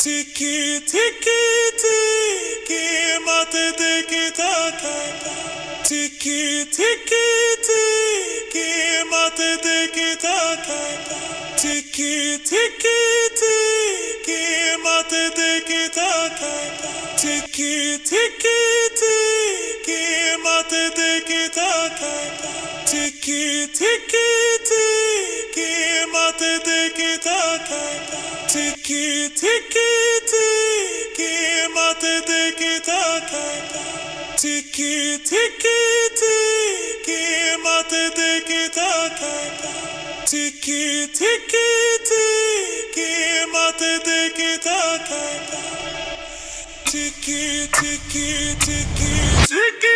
Tiki tiki tiki mate tiki taka. Tiki tiki tiki mate tiki taka. Tiki tiki tiki mate tiki taka. Tiki tiki tiki mate tiki taka. Tiki tiki tiki mate tiki taka. Tiki tiki tiki mate tiki taka. Tiki tiki tiki mate tiki taka. Tiki tiki tiki mate tiki taka. Tiki tiki tiki tiki.